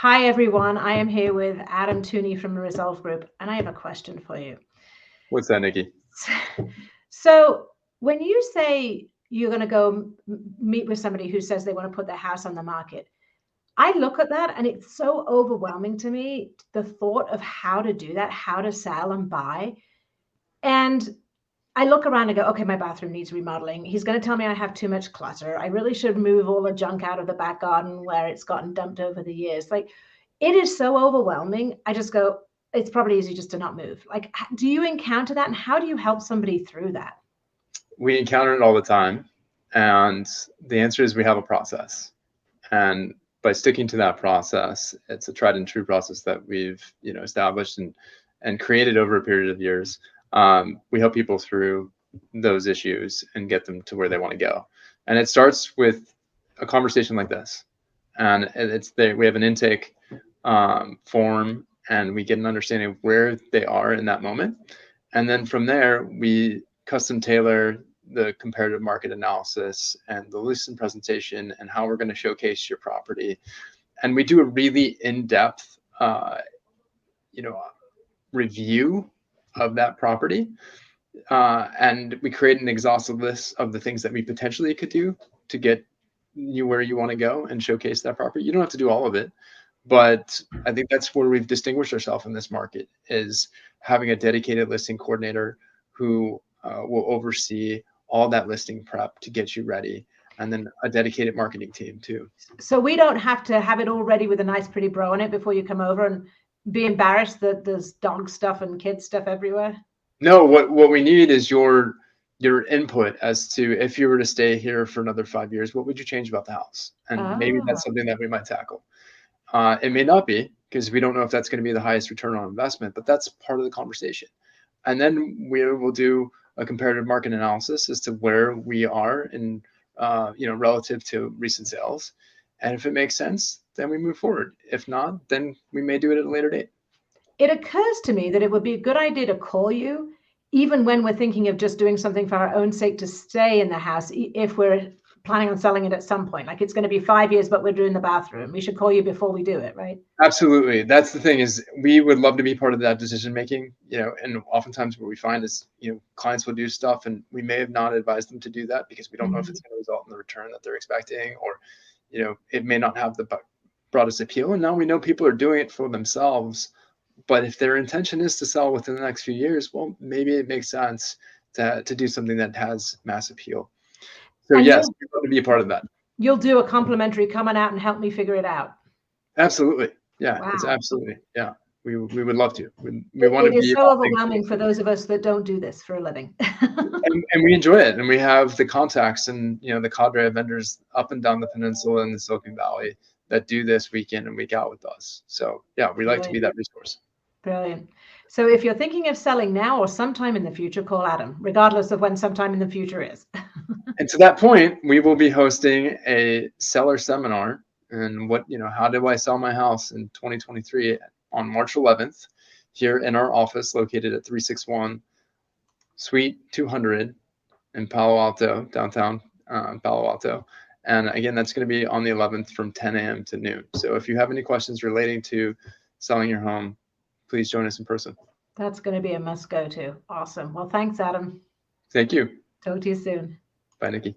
Hi, everyone. I am here with Adam Tooney from the Resolve Group, and I have a question for you. What's that, Nikki? So, when you say you're going to go meet with somebody who says they want to put their house on the market, I look at that and it's so overwhelming to me, the thought of how to do that, how to sell and buy. And I look around and go, okay, my bathroom needs remodeling. He's going to tell me I have too much clutter. I really should move all the junk out of the back garden where it's gotten dumped over the years. Like, it is so overwhelming. I just go, it's probably easy just to not move. Like, do you encounter that? And how do you help somebody through that? We encounter it all the time. And the answer is we have a process. And by sticking to that process, it's a tried and true process that we've established and created over a period of years. We help people through those issues and get them to where they want to go. And it starts with a conversation like this. And it's there. We have an intake form, and we get an understanding of where they are in that moment. And then from there, we custom tailor the comparative market analysis and the listing presentation and how we're going to showcase your property. And we do a really in-depth, review of that property. And we create an exhaustive list of the things that we potentially could do to get you where you want to go and showcase that property. You don't have to do all of it, but I think that's where we've distinguished ourselves in this market, is having a dedicated listing coordinator who will oversee all that listing prep to get you ready, and then a dedicated marketing team too. So we don't have to have it all ready with a nice pretty bro on it before you come over and be embarrassed that there's dog stuff and kid stuff everywhere? No, what we need is your input as to, if you were to stay here for another 5 years, what would you change about the house? And maybe that's something that we might tackle. It may not be, because we don't know if that's going to be the highest return on investment, but that's part of the conversation. And then we will do a comparative market analysis as to where we are in, relative to recent sales. And if it makes sense, then we move forward. If not, then we may do it at a later date. It occurs to me that it would be a good idea to call you, even when we're thinking of just doing something for our own sake to stay in the house, if we're planning on selling it at some point. Like, it's going to be 5 years, but we're doing the bathroom. We should call you before we do it, right? Absolutely. That's the thing, is we would love to be part of that decision making, and oftentimes what we find is, clients will do stuff and we may have not advised them to do that because we don't know if it's going to result in the return that they're expecting, or, it may not have the broadest appeal. And now we know people are doing it for themselves. But if their intention is to sell within the next few years, well, maybe it makes sense to do something that has mass appeal. So And yes, we'd love to be a part of that. you'll do a complimentary coming out and help me figure it out. Absolutely. Yeah, Wow. it's absolutely. Yeah. We would love to. We want to It is be so overwhelming for those of us that don't do this for a living. and we enjoy it. And we have the contacts and, the cadre of vendors up and down the peninsula and the Silicon Valley that do this week in and week out with us. So yeah, we like to be that resource. Brilliant. So if you're thinking of selling now or sometime in the future, call Adam, regardless of when sometime in the future is. And to that point, we will be hosting a seller seminar. And how do I sell my house in 2023 on March 11th here in our office located at 361 Suite 200 in Palo Alto, downtown Palo Alto. And again, that's going to be on the 11th from 10 a.m. to noon. So if you have any questions relating to selling your home, please join us in person. That's going to be a must go to. Awesome. Well, thanks, Adam. Thank you. Talk to you soon. Bye, Nikki.